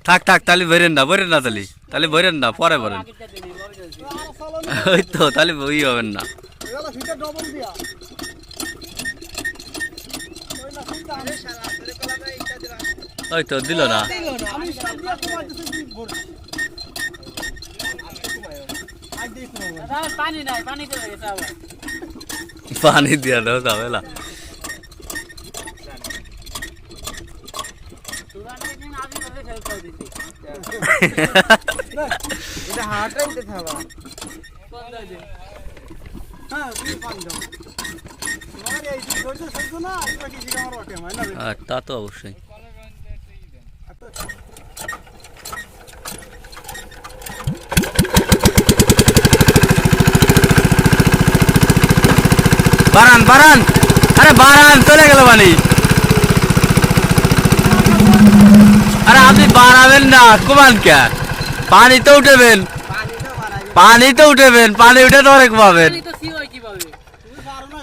থাক থাক তাহলে ভরেন না তাহলে ভরেন না পরে ভরেন ওই তো তাহলে ওই হবেন না ওই তো দিল না পানি দিয়া দাও ঝামেলা তা তো অবশ্যই বারান বারান আরে বারান চলে গেল পানি আরে আপনি বাড়াবেন না কমান কে পানি তো উঠেবেন পানি উঠে তো অনেক পাবেন